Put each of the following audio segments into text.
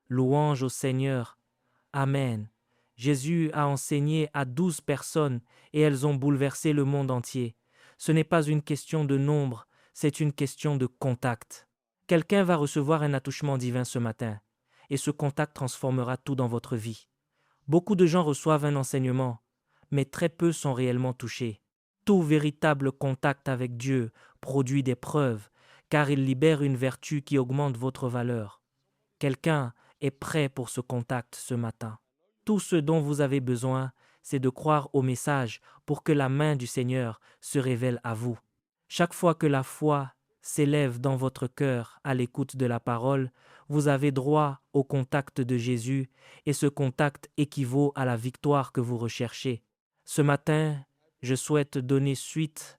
Louange au Seigneur. Amen. Jésus a enseigné à 12 personnes et elles ont bouleversé le monde entier. Ce n'est pas une question de nombre, c'est une question de contact. Quelqu'un va recevoir un attouchement divin ce matin et ce contact transformera tout dans votre vie. Beaucoup de gens reçoivent un enseignement, mais très peu sont réellement touchés. Tout véritable contact avec Dieu produit des preuves, car il libère une vertu qui augmente votre valeur. Quelqu'un est prêt pour ce contact ce matin. Tout ce dont vous avez besoin, c'est de croire au message pour que la main du Seigneur se révèle à vous. Chaque fois que la foi s'élève dans votre cœur à l'écoute de la parole, vous avez droit au contact de Jésus et ce contact équivaut à la victoire que vous recherchez. Ce matin, je souhaite donner suite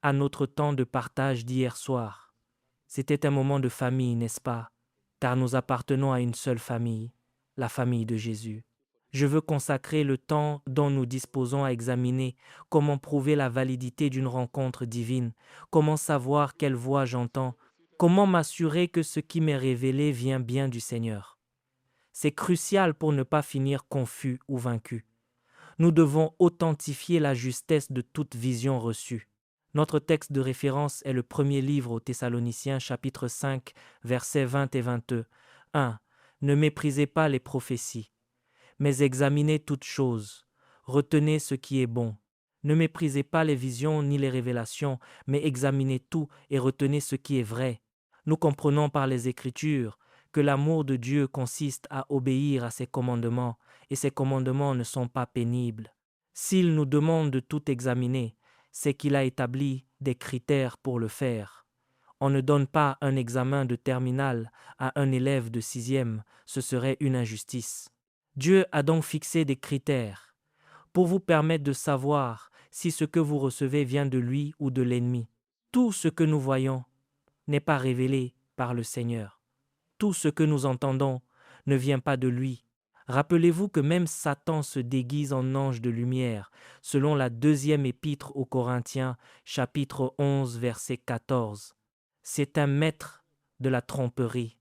à notre temps de partage d'hier soir. C'était un moment de famille, n'est-ce pas? Car nous appartenons à une seule famille, la famille de Jésus. Je veux consacrer le temps dont nous disposons à examiner comment prouver la validité d'une rencontre divine, comment savoir quelle voix j'entends, comment m'assurer que ce qui m'est révélé vient bien du Seigneur. C'est crucial pour ne pas finir confus ou vaincu. Nous devons authentifier la justesse de toute vision reçue. Notre texte de référence est le premier livre aux Thessaloniciens, chapitre 5, versets 20 et 22. 1. Ne méprisez pas les prophéties, mais examinez toutes choses. Retenez ce qui est bon. Ne méprisez pas les visions ni les révélations, mais examinez tout et retenez ce qui est vrai. Nous comprenons par les Écritures que l'amour de Dieu consiste à obéir à ses commandements, et ses commandements ne sont pas pénibles. S'il nous demande de tout examiner, c'est qu'il a établi des critères pour le faire. On ne donne pas un examen de terminale à un élève de 6e, ce serait une injustice. Dieu a donc fixé des critères pour vous permettre de savoir si ce que vous recevez vient de lui ou de l'ennemi. Tout ce que nous voyons n'est pas révélé par le Seigneur. Tout ce que nous entendons ne vient pas de lui. Rappelez-vous que même Satan se déguise en ange de lumière, selon la deuxième épître aux Corinthiens, chapitre 11, verset 14. C'est un maître de la tromperie,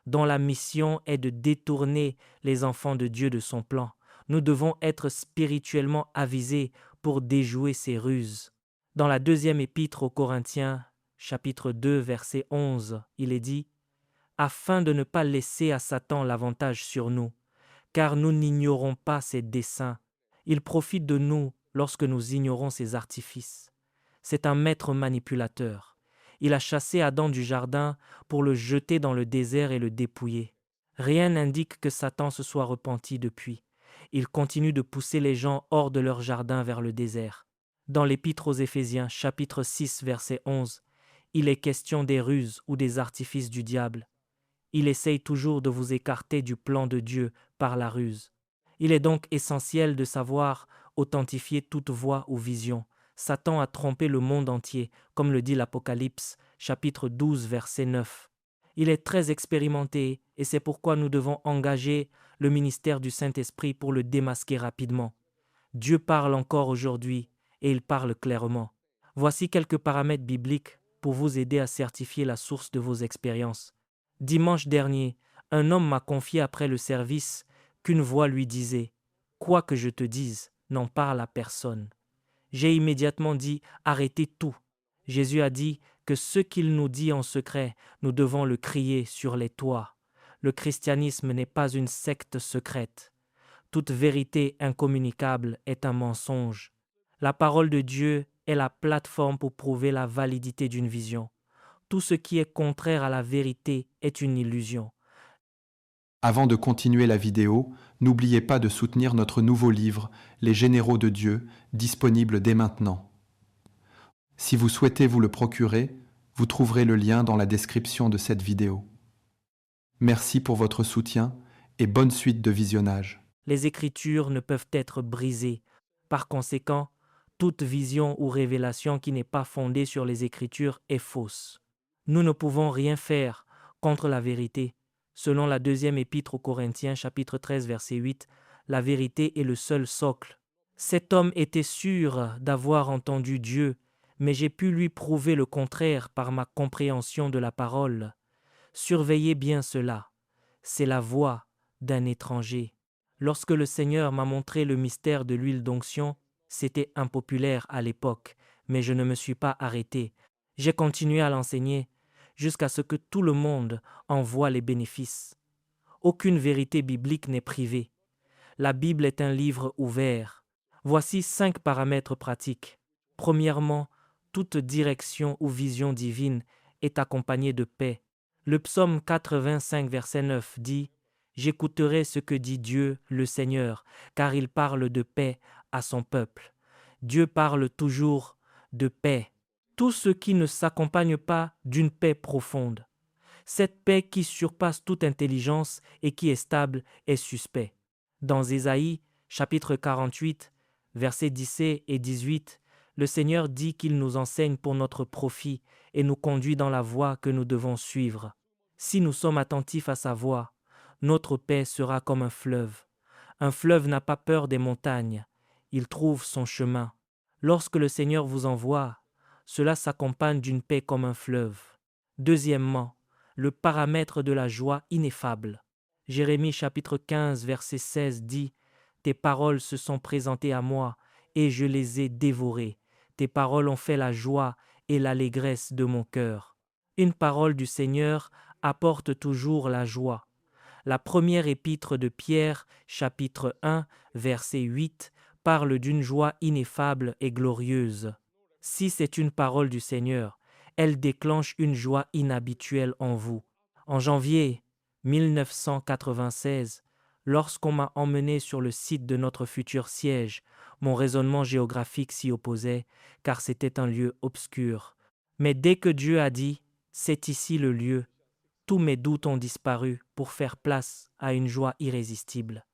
dont la mission est de détourner les enfants de Dieu de son plan. Nous devons être spirituellement avisés pour déjouer ses ruses. Dans la deuxième épître aux Corinthiens, chapitre 2, verset 11, il est dit « Afin de ne pas laisser à Satan l'avantage sur nous, car nous n'ignorons pas ses desseins. Il profite de nous lorsque nous ignorons ses artifices. C'est un maître manipulateur. Il a chassé Adam du jardin pour le jeter dans le désert et le dépouiller. Rien n'indique que Satan se soit repenti depuis. Il continue de pousser les gens hors de leur jardin vers le désert. Dans l'Épître aux Éphésiens, chapitre 6, verset 11, il est question des ruses ou des artifices du diable. Il essaye toujours de vous écarter du plan de Dieu par la ruse. Il est donc essentiel de savoir authentifier toute voix ou vision. Satan a trompé le monde entier, comme le dit l'Apocalypse, chapitre 12, verset 9. Il est très expérimenté et c'est pourquoi nous devons engager le ministère du Saint-Esprit pour le démasquer rapidement. Dieu parle encore aujourd'hui et il parle clairement. Voici quelques paramètres bibliques pour vous aider à certifier la source de vos expériences. Dimanche dernier, un homme m'a confié après le service qu'une voix lui disait « Quoi que je te dise, n'en parle à personne ». J'ai immédiatement dit « Arrêtez tout ». Jésus a dit que ce qu'il nous dit en secret, nous devons le crier sur les toits. Le christianisme n'est pas une secte secrète. Toute vérité incommunicable est un mensonge. La parole de Dieu est la plateforme pour prouver la validité d'une vision. Tout ce qui est contraire à la vérité est une illusion. Avant de continuer la vidéo, n'oubliez pas de soutenir notre nouveau livre, Les Généraux de Dieu, disponible dès maintenant. Si vous souhaitez vous le procurer, vous trouverez le lien dans la description de cette vidéo. Merci pour votre soutien et bonne suite de visionnage. Les Écritures ne peuvent être brisées. Par conséquent, toute vision ou révélation qui n'est pas fondée sur les Écritures est fausse. Nous ne pouvons rien faire contre la vérité. Selon la deuxième épître aux Corinthiens, chapitre 13, verset 8, la vérité est le seul socle. Cet homme était sûr d'avoir entendu Dieu, mais j'ai pu lui prouver le contraire par ma compréhension de la parole. Surveillez bien cela. C'est la voix d'un étranger. Lorsque le Seigneur m'a montré le mystère de l'huile d'onction, c'était impopulaire à l'époque, mais je ne me suis pas arrêté. J'ai continué à l'enseigner jusqu'à ce que tout le monde en voie les bénéfices. Aucune vérité biblique n'est privée. La Bible est un livre ouvert. Voici 5 paramètres pratiques. Premièrement, toute direction ou vision divine est accompagnée de paix. Le psaume 85, verset 9 dit « J'écouterai ce que dit Dieu, le Seigneur, car il parle de paix à son peuple. » Dieu parle toujours de paix. Tout ce qui ne s'accompagne pas d'une paix profonde. Cette paix qui surpasse toute intelligence et qui est stable est suspect. Dans Ésaïe, chapitre 48, versets 17 et 18, le Seigneur dit qu'il nous enseigne pour notre profit et nous conduit dans la voie que nous devons suivre. Si nous sommes attentifs à sa voie, notre paix sera comme un fleuve. Un fleuve n'a pas peur des montagnes, il trouve son chemin. Lorsque le Seigneur vous envoie, cela s'accompagne d'une paix comme un fleuve. Deuxièmement, le paramètre de la joie ineffable. Jérémie chapitre 15, verset 16 dit « Tes paroles se sont présentées à moi, et je les ai dévorées. Tes paroles ont fait la joie et l'allégresse de mon cœur. » Une parole du Seigneur apporte toujours la joie. La première épître de Pierre, chapitre 1, verset 8, parle d'une joie ineffable et glorieuse. Si c'est une parole du Seigneur, elle déclenche une joie inhabituelle en vous. En janvier 1996, lorsqu'on m'a emmené sur le site de notre futur siège, mon raisonnement géographique s'y opposait, car c'était un lieu obscur. Mais dès que Dieu a dit « c'est ici le lieu », tous mes doutes ont disparu pour faire place à une joie irrésistible.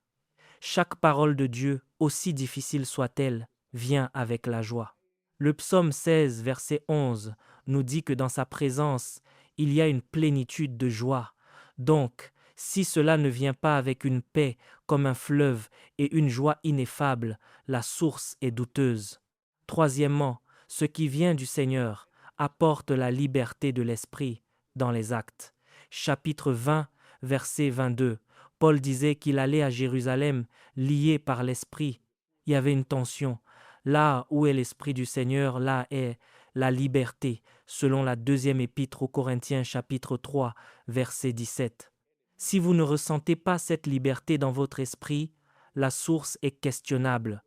Chaque parole de Dieu, aussi difficile soit-elle, vient avec la joie. Le psaume 16, verset 11, nous dit que dans sa présence, il y a une plénitude de joie. Donc, si cela ne vient pas avec une paix comme un fleuve et une joie ineffable, la source est douteuse. Troisièmement, ce qui vient du Seigneur apporte la liberté de l'esprit dans les actes. Chapitre 20, verset 22. Paul disait qu'il allait à Jérusalem lié par l'esprit. Il y avait une tension. Là où est l'esprit du Seigneur, là est la liberté, selon la deuxième épître aux Corinthiens chapitre 3, verset 17. Si vous ne ressentez pas cette liberté dans votre esprit, la source est questionnable.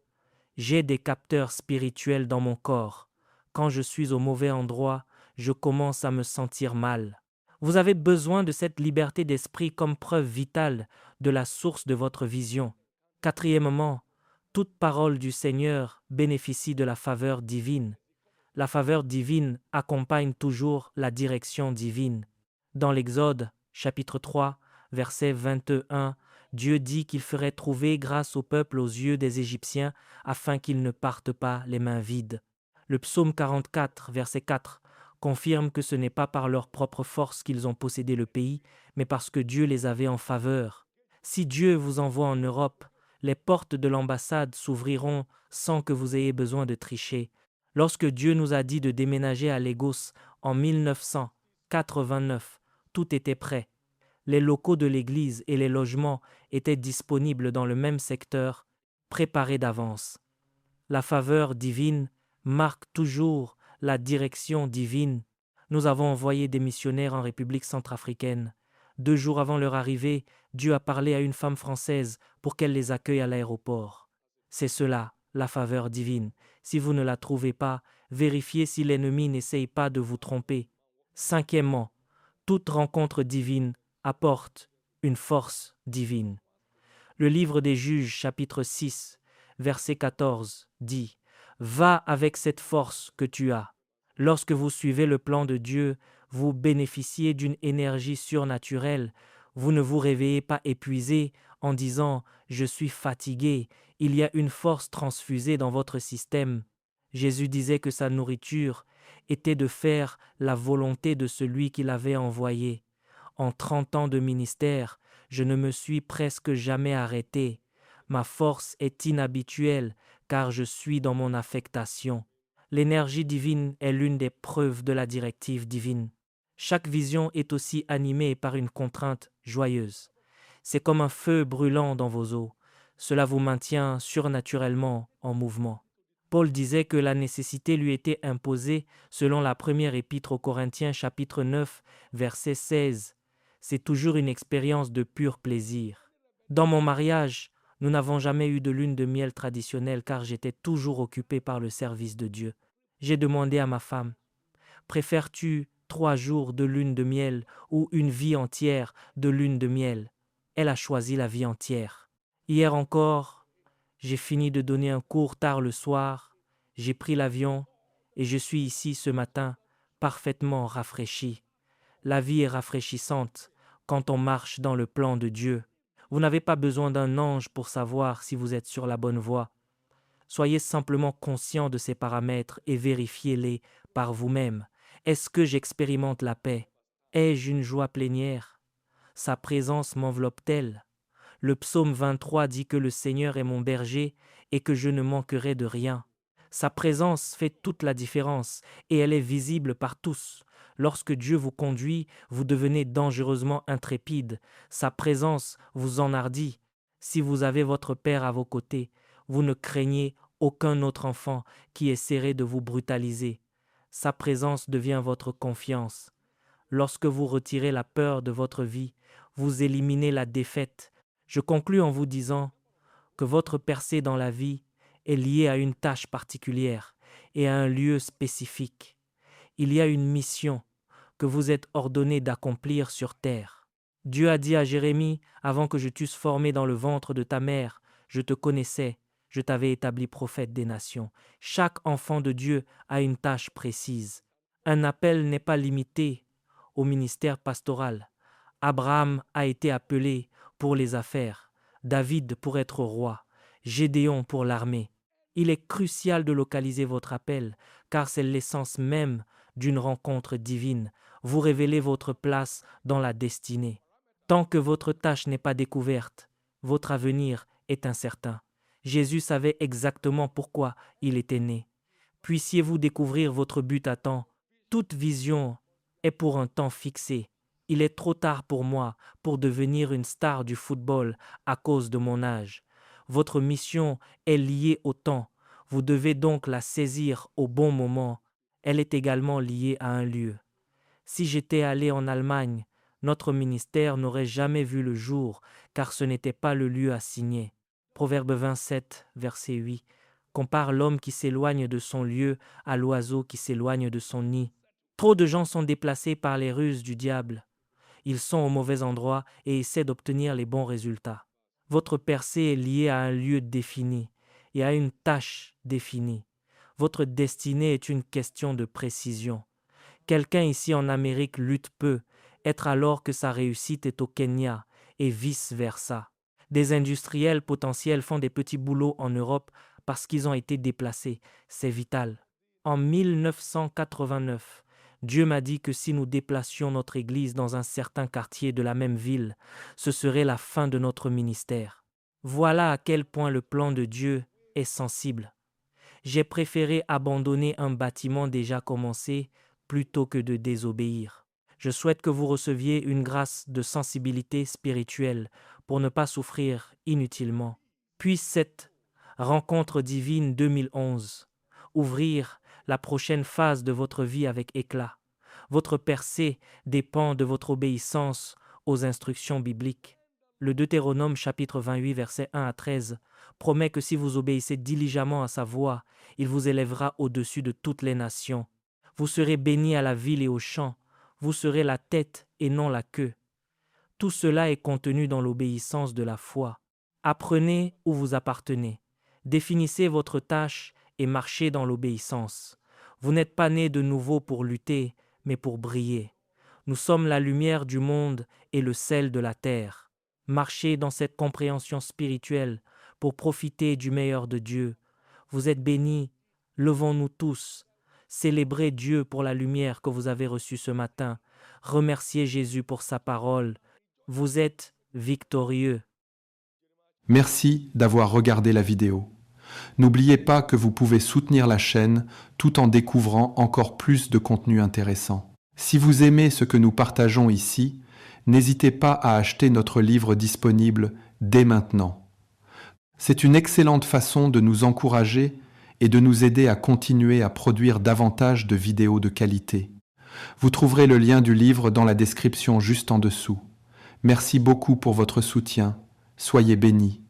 J'ai des capteurs spirituels dans mon corps. Quand je suis au mauvais endroit, je commence à me sentir mal. Vous avez besoin de cette liberté d'esprit comme preuve vitale de la source de votre vision. Quatrièmement, toute parole du Seigneur bénéficie de la faveur divine. La faveur divine accompagne toujours la direction divine. Dans l'Exode, chapitre 3, verset 21, Dieu dit qu'il ferait trouver grâce au peuple aux yeux des Égyptiens afin qu'ils ne partent pas les mains vides. Le psaume 44, verset 4, confirme que ce n'est pas par leur propre force qu'ils ont possédé le pays, mais parce que Dieu les avait en faveur. Si Dieu vous envoie en Europe, les portes de l'ambassade s'ouvriront sans que vous ayez besoin de tricher. Lorsque Dieu nous a dit de déménager à Lagos en 1989, tout était prêt. Les locaux de l'église et les logements étaient disponibles dans le même secteur, préparés d'avance. La faveur divine marque toujours la direction divine. Nous avons envoyé des missionnaires en République centrafricaine. 2 jours avant leur arrivée, Dieu a parlé à une femme française pour qu'elle les accueille à l'aéroport. C'est cela, la faveur divine. Si vous ne la trouvez pas, vérifiez si l'ennemi n'essaye pas de vous tromper. Cinquièmement, toute rencontre divine apporte une force divine. Le livre des Juges, chapitre 6, verset 14, dit « Va avec cette force que tu as. » Lorsque vous suivez le plan de Dieu, vous bénéficiez d'une énergie surnaturelle. Vous ne vous réveillez pas épuisé en disant « Je suis fatigué ». Il y a une force transfusée dans votre système. Jésus disait que sa nourriture était de faire la volonté de celui qui l'avait envoyé. En 30 ans de ministère, je ne me suis presque jamais arrêté. Ma force est inhabituelle car je suis dans mon affectation. L'énergie divine est l'une des preuves de la directive divine. Chaque vision est aussi animée par une contrainte joyeuse. C'est comme un feu brûlant dans vos os. Cela vous maintient surnaturellement en mouvement. Paul disait que la nécessité lui était imposée selon la première épître aux Corinthiens chapitre 9, verset 16. C'est toujours une expérience de pur plaisir. Dans mon mariage, nous n'avons jamais eu de lune de miel traditionnelle car j'étais toujours occupé par le service de Dieu. J'ai demandé à ma femme, préfères-tu 3 jours de lune de miel ou une vie entière de lune de miel? Elle a choisi la vie entière. Hier encore, j'ai fini de donner un cours tard le soir, j'ai pris l'avion et je suis ici ce matin parfaitement rafraîchi. La vie est rafraîchissante quand on marche dans le plan de Dieu. Vous n'avez pas besoin d'un ange pour savoir si vous êtes sur la bonne voie. Soyez simplement conscient de ces paramètres et vérifiez-les par vous-même. Est-ce que j'expérimente la paix? Ai-je une joie plénière? Sa présence m'enveloppe-t-elle? Le psaume 23 dit que le Seigneur est mon berger et que je ne manquerai de rien. Sa présence fait toute la différence et elle est visible par tous. Lorsque Dieu vous conduit, vous devenez dangereusement intrépide. Sa présence vous enhardit. Si vous avez votre Père à vos côtés, vous ne craignez aucun autre enfant qui essaierait de vous brutaliser. Sa présence devient votre confiance. Lorsque vous retirez la peur de votre vie, vous éliminez la défaite. Je conclus en vous disant que votre percée dans la vie est liée à une tâche particulière et à un lieu spécifique. Il y a une mission que vous êtes ordonné d'accomplir sur terre. Dieu a dit à Jérémie, avant que je t'eusse formé dans le ventre de ta mère, je te connaissais, je t'avais établi prophète des nations. Chaque enfant de Dieu a une tâche précise. Un appel n'est pas limité au ministère pastoral. Abraham a été appelé pour les affaires, David pour être roi, Gédéon pour l'armée. Il est crucial de localiser votre appel, car c'est l'essence même d'une rencontre divine. Vous révélez votre place dans la destinée. Tant que votre tâche n'est pas découverte, votre avenir est incertain. Jésus savait exactement pourquoi il était né. Puissiez-vous découvrir votre but à temps. Toute vision est pour un temps fixé. Il est trop tard pour moi pour devenir une star du football à cause de mon âge. Votre mission est liée au temps. Vous devez donc la saisir au bon moment. Elle est également liée à un lieu. Si j'étais allé en Allemagne, notre ministère n'aurait jamais vu le jour, car ce n'était pas le lieu assigné. Proverbe 27, verset 8, compare l'homme qui s'éloigne de son lieu à l'oiseau qui s'éloigne de son nid. Trop de gens sont déplacés par les ruses du diable. Ils sont au mauvais endroit et essaient d'obtenir les bons résultats. Votre percée est liée à un lieu défini et à une tâche définie. Votre destinée est une question de précision. Quelqu'un ici en Amérique lutte peu, être alors que sa réussite est au Kenya et vice-versa. Des industriels potentiels font des petits boulots en Europe parce qu'ils ont été déplacés. C'est vital. En 1989, Dieu m'a dit que si nous déplacions notre église dans un certain quartier de la même ville, ce serait la fin de notre ministère. Voilà à quel point le plan de Dieu est sensible. J'ai préféré abandonner un bâtiment déjà commencé plutôt que de désobéir. Je souhaite que vous receviez une grâce de sensibilité spirituelle pour ne pas souffrir inutilement. Puisse cette rencontre divine 2011 ouvrir la prochaine phase de votre vie avec éclat. Votre percée dépend de votre obéissance aux instructions bibliques. Le Deutéronome chapitre 28 versets 1 à 13 promet que si vous obéissez diligemment à sa voix, il vous élèvera au-dessus de toutes les nations. Vous serez bénis à la ville et aux champs. Vous serez la tête et non la queue. Tout cela est contenu dans l'obéissance de la foi. Apprenez où vous appartenez. Définissez votre tâche et marchez dans l'obéissance. Vous n'êtes pas né de nouveau pour lutter, mais pour briller. Nous sommes la lumière du monde et le sel de la terre. Marchez dans cette compréhension spirituelle pour profiter du meilleur de Dieu. Vous êtes bénis. Levons-nous tous. Célébrez Dieu pour la lumière que vous avez reçue ce matin. Remerciez Jésus pour sa parole. Vous êtes victorieux. Merci d'avoir regardé la vidéo. N'oubliez pas que vous pouvez soutenir la chaîne tout en découvrant encore plus de contenu intéressant. Si vous aimez ce que nous partageons ici, n'hésitez pas à acheter notre livre disponible dès maintenant. C'est une excellente façon de nous encourager et de nous aider à continuer à produire davantage de vidéos de qualité. Vous trouverez le lien du livre dans la description juste en dessous. Merci beaucoup pour votre soutien. Soyez bénis.